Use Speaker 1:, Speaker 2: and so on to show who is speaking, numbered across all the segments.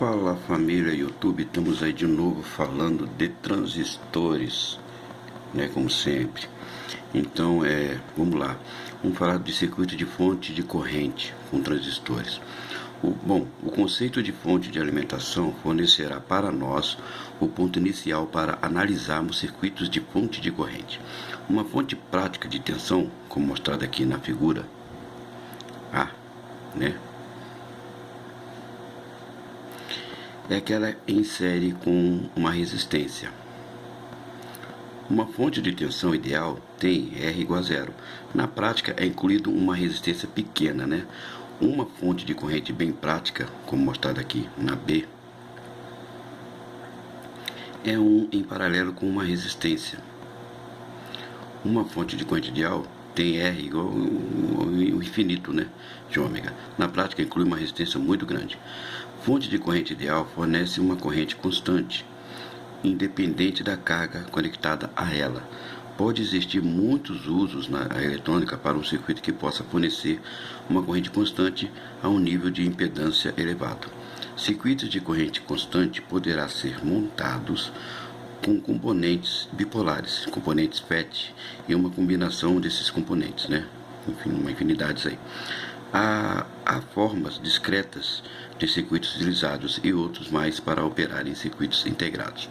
Speaker 1: Fala família YouTube, estamos aí de novo falando de transistores, né, como sempre. Então, vamos lá, vamos falar de circuito de fonte de corrente com transistores. O conceito de fonte de alimentação fornecerá para nós o ponto inicial para analisarmos circuitos de fonte de corrente. Uma fonte prática de tensão, como mostrado aqui na figura A, né? É que ela insere com uma resistência. Uma fonte de tensão ideal tem R igual a zero. Na prática é incluído uma resistência pequena, né? Uma fonte de corrente bem prática, como mostrado aqui na B, é um em paralelo com uma resistência. Uma fonte de corrente ideal tem R igual ao infinito, né, de ômega. Na prática inclui uma resistência muito grande. Fonte de corrente ideal fornece uma corrente constante, independente da carga conectada a ela. Pode existir muitos usos na eletrônica para um circuito que possa fornecer uma corrente constante a um nível de impedância elevado. Circuitos de corrente constante poderá ser montados com componentes bipolares, componentes FET e uma combinação desses componentes, né? Enfim, uma infinidade aí. Há formas discretas de circuitos utilizados e outros mais para operar em circuitos integrados.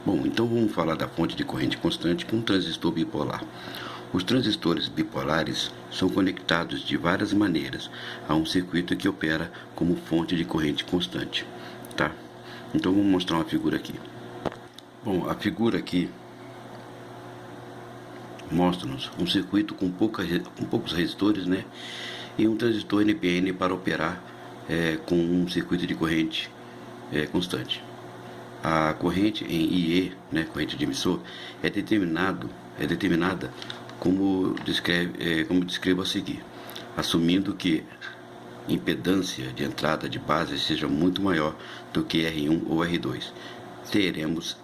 Speaker 1: Bom, então vamos falar da fonte de corrente constante com um transistor bipolar. Os transistores bipolares são conectados de várias maneiras a um circuito que opera como fonte de corrente constante, tá? Então vamos mostrar uma figura aqui. Bom, a figura aqui mostra-nos um circuito com poucos resistores, né? E um transistor NPN para operar com um circuito de corrente constante. A corrente em IE, né, corrente de emissor, é determinada como descrevo a seguir, assumindo que impedância de entrada de base seja muito maior do que R1 ou R2. Teremos,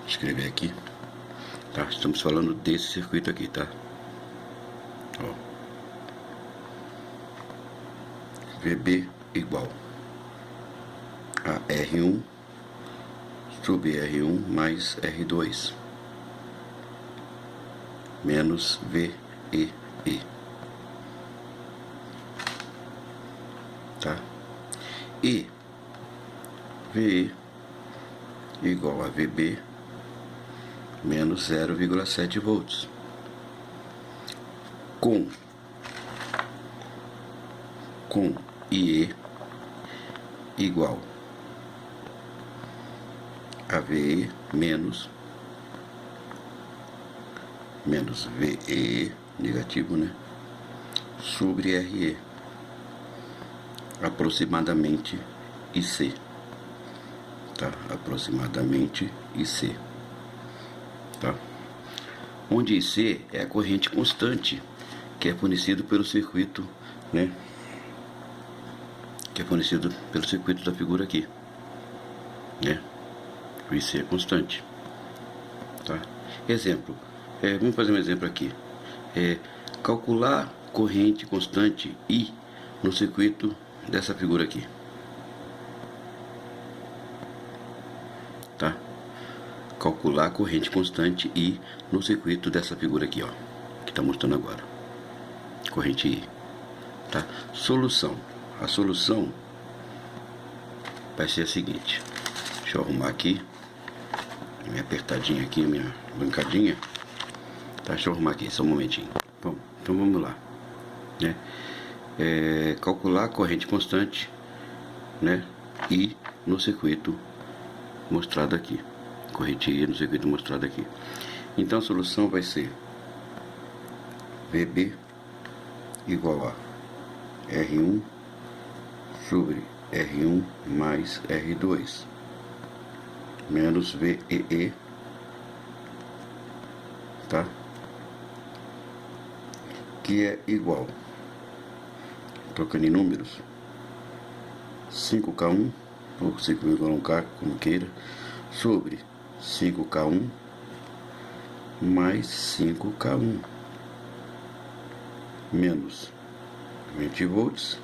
Speaker 1: escrever aqui, tá? Estamos falando desse circuito aqui, tá? Ó. VB igual a R1 sobre R1 mais R2 menos VEE, tá? E VE igual a VB menos 0,7 volts com IE igual a VE menos VE negativo, né, sobre RE aproximadamente IC, tá? Aproximadamente IC, tá? Onde IC é a corrente constante que é fornecido pelo circuito, né? Que é fornecido pelo circuito da figura aqui, né? O IC é constante, tá? Exemplo, vamos fazer um exemplo aqui. Calcular corrente constante I no circuito dessa figura aqui, tá? Calcular corrente constante I no circuito dessa figura aqui, ó, que está mostrando agora, corrente I, tá? Solução. A solução vai ser a seguinte. Deixa eu arrumar aqui minha apertadinha aqui, minha bancadinha, tá? Deixa eu arrumar aqui, só um momentinho. Bom, então vamos lá, né? Calcular a corrente constante, né, I no circuito mostrado aqui, corrente I no circuito mostrado aqui. Então a solução vai ser VB igual a R1 sobre R1 mais R2 menos VEE, tá? Que é igual, trocando em números, 5K1 ou 5,1K, como queira, sobre 5K1 mais 5K1 menos 20 volts,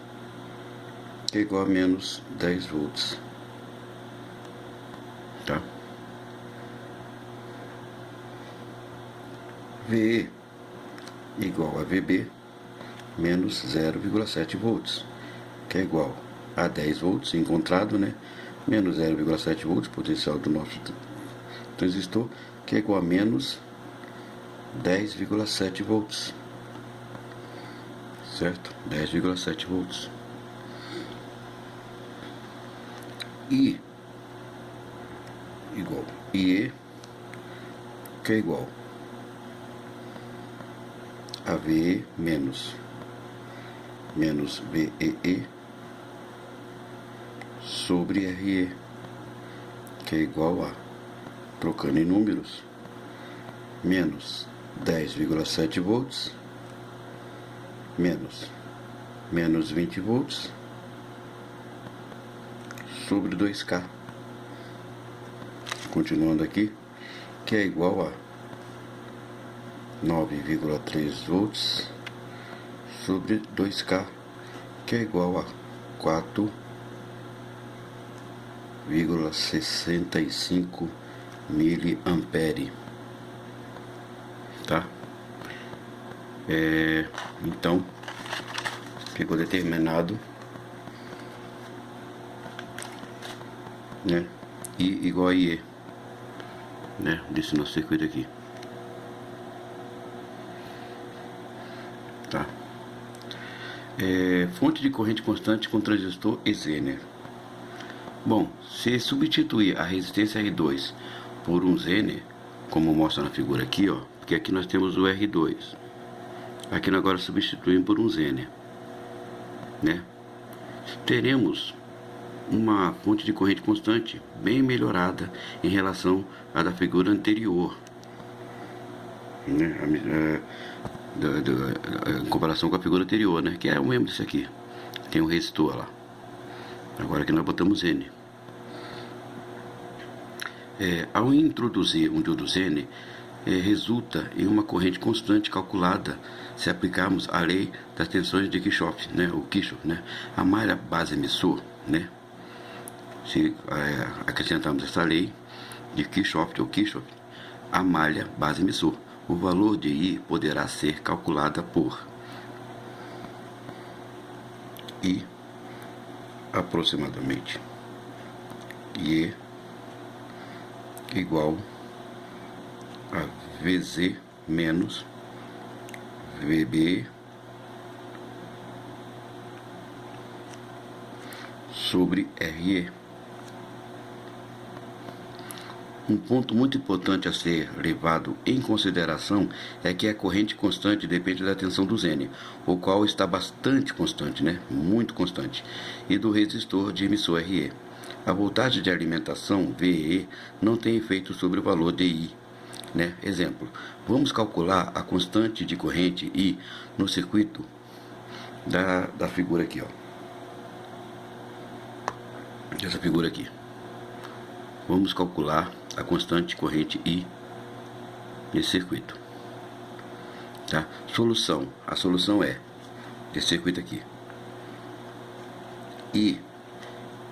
Speaker 1: que é igual a menos 10 volts, tá? VE igual a VB menos 0,7 volts, que é igual a 10 volts encontrado, né? Menos 0,7 volts, potencial do nosso transistor, que é igual a menos 10,7 volts, certo? 10,7 volts. I igual IE, que é igual a VE menos VEE sobre RE, que é igual a, trocando em números, menos 10,7 volts menos 20 volts sobre 2K, continuando aqui, que é igual a 9,3 volts sobre 2K, que é igual a 4,65 miliampere, tá? Então ficou determinado, né? I igual a IE, né? Desse nosso circuito aqui, tá? Fonte de corrente constante com transistor e Zener. Bom, se substituir a resistência R2 por um Zener, como mostra na figura aqui, ó, porque aqui nós temos o R2, aqui nós agora substituímos por um Zener, né? Teremos uma fonte de corrente constante bem melhorada em relação à da figura anterior, né? Em comparação com a figura anterior, né? Que é o mesmo desse aqui, tem um resistor lá. Agora aqui nós botamos N. Ao introduzir um diodo Zener, resulta em uma corrente constante calculada se aplicarmos a lei das tensões de Kirchhoff, né? O Kirchhoff, né? A malha base emissor, né? Se acrescentarmos essa lei de Kirchhoff ou Kirchhoff, a malha base emissor, o valor de I poderá ser calculada por I aproximadamente I igual a VZ menos VB sobre RE. Um ponto muito importante a ser levado em consideração é que a corrente constante depende da tensão do Zener, o qual está bastante constante, né? Muito constante, e do resistor de emissor RE. A voltagem de alimentação VE não tem efeito sobre o valor de I, né? Exemplo, vamos calcular a constante de corrente I no circuito da figura aqui, ó. Essa figura aqui. Vamos calcular a constante corrente I nesse circuito, tá? Solução. A solução é esse circuito aqui. I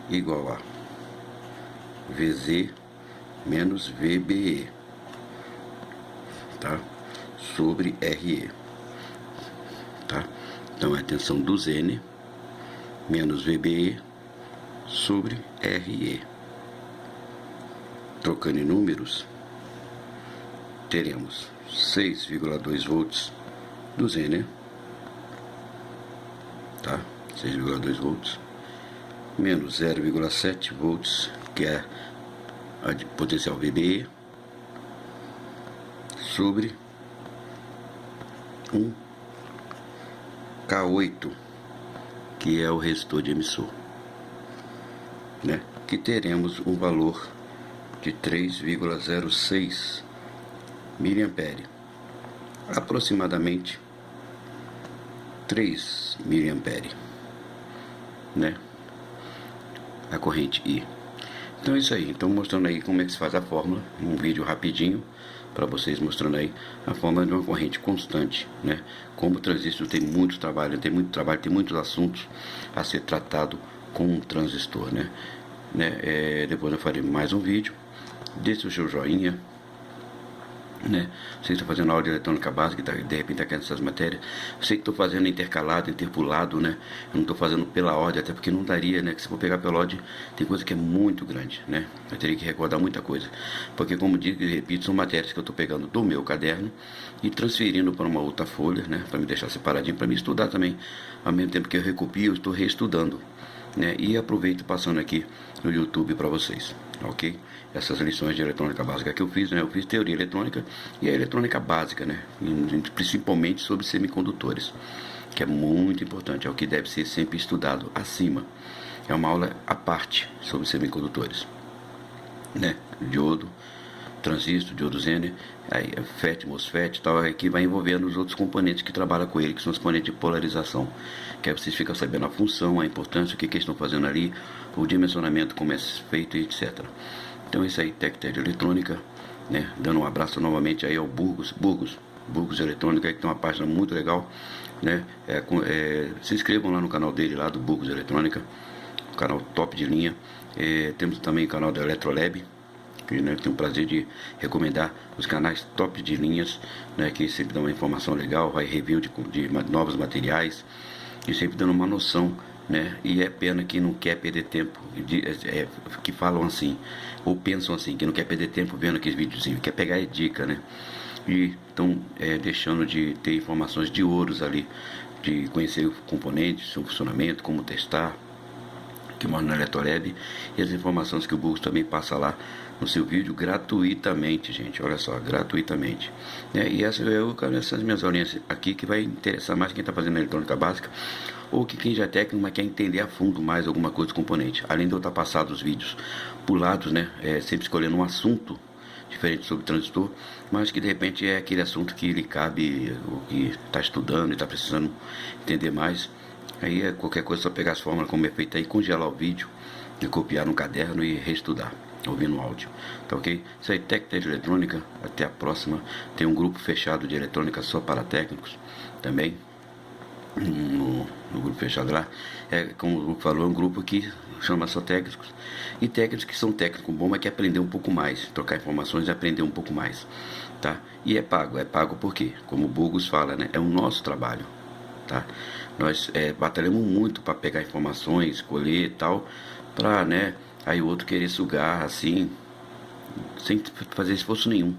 Speaker 1: igual a VZ menos VBE, tá? Sobre RE, tá? Então é a tensão do Zener menos VBE sobre RE. Trocando em números, teremos 6,2 volts do Zener, tá? 6,2 volts menos 0,7 volts, que é a de potencial VBE, sobre um K8, que é o resistor de emissor, né? Que teremos um valor de 3,06 miliampere, aproximadamente 3 miliampere, né? A corrente I. Então é isso aí. Então mostrando aí como é que se faz a fórmula, um vídeo rapidinho, para vocês, mostrando aí a forma de uma corrente constante, né? Como o transistor tem muito trabalho, tem muitos assuntos a ser tratado com um transistor, né? Depois eu farei mais um vídeo. Deixe o seu joinha, né? Você está fazendo aula de eletrônica básica, de repente está querendo essas matérias. Eu sei que estou fazendo intercalado, interpolado, né? Eu não estou fazendo pela ordem, até porque não daria, né? Que se for pegar pela ordem, tem coisa que é muito grande, né? Eu teria que recordar muita coisa. Porque, como digo e repito, são matérias que eu estou pegando do meu caderno e transferindo para uma outra folha, né? Para me deixar separadinho, para me estudar também. Ao mesmo tempo que eu recopio, eu estou reestudando, né? E aproveito passando aqui no YouTube para vocês, ok? Essas lições de eletrônica básica que eu fiz, né? Eu fiz teoria eletrônica e a eletrônica básica, né? Principalmente sobre semicondutores, que é muito importante, é o que deve ser sempre estudado acima. É uma aula à parte sobre semicondutores, né? Diodo, transistor, diodo Zener, aí FET, MOSFET e tal, que vai envolvendo os outros componentes que trabalham com ele, que são os componentes de polarização, que aí vocês ficam sabendo a função, a importância, o que eles estão fazendo ali, o dimensionamento, como é feito, etc. Então isso aí, TecTed Eletrônica, né? Dando um abraço novamente aí ao Burgos Eletrônica, que tem uma página muito legal, né? Se inscrevam lá no canal dele, lá do Burgos Eletrônica, um canal top de linha. Temos também o canal da Eletrolab, que, né, tenho o prazer de recomendar os canais top de linhas, né, que sempre dão uma informação legal, vai review de novos materiais e sempre dando uma noção, né? E é pena que não quer perder tempo, que falam assim, ou pensam assim, que não quer perder tempo vendo aqueles videozinhos, quer pegar a dica, né? E estão deixando de ter informações de ouros ali, de conhecer o componente, seu funcionamento, como testar, que mora na Eletrolab, e as informações que o Burgos também passa lá no seu vídeo gratuitamente, gente, olha só, gratuitamente. E essas minhas aulinhas aqui que vai interessar mais quem está fazendo eletrônica básica, ou que quem já é técnico, mas quer entender a fundo mais alguma coisa do componente. Além de eu estar passando os vídeos pulados, né, sempre escolhendo um assunto diferente sobre o transistor, mas que de repente é aquele assunto que lhe cabe, o que está estudando e está precisando entender mais. Aí qualquer coisa, só pegar as fórmulas como é feito aí, congelar o vídeo e copiar no caderno e reestudar, ouvindo o áudio, tá ok? Isso aí, TecTed Eletrônica, até a próxima. Tem um grupo fechado de eletrônica só para técnicos também, no grupo fechado lá. Como o grupo falou, é um grupo que chama só técnicos, e técnicos que são técnicos bom, mas que aprender um pouco mais, trocar informações e aprender um pouco mais, tá? E é pago porque, como o Burgos fala, né, é o nosso trabalho, tá? Nós batalhamos muito para pegar informações, escolher e tal, para, né, aí o outro querer sugar assim, sem fazer esforço nenhum,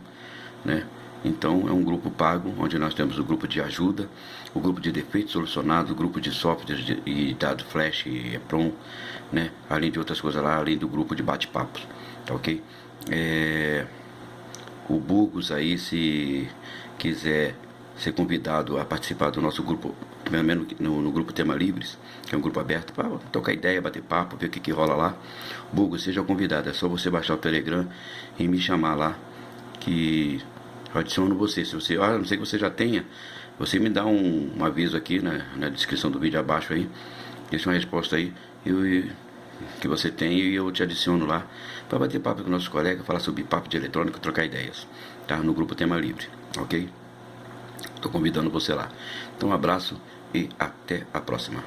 Speaker 1: né? Então é um grupo pago, onde nós temos o grupo de ajuda, o grupo de defeitos solucionados, o grupo de softwares e dados flash e EPROM, né? Além de outras coisas lá, além do grupo de bate-papos, tá ok? O Burgos aí, se quiser ser convidado a participar do nosso grupo, pelo menos no grupo Tema Livres, que é um grupo aberto para trocar ideia, bater papo, ver o que rola lá. Burgos, seja convidado, é só você baixar o Telegram e me chamar lá, que eu adiciono você. Se você, a não sei que você já tenha, você me dá um aviso aqui na descrição do vídeo abaixo aí, deixa uma resposta aí, que você tem, e eu te adiciono lá para bater papo com nossos colegas, falar sobre papo de eletrônica, trocar ideias, tá? No grupo Tema Livre, ok? Tô convidando você lá. Então um abraço e até a próxima.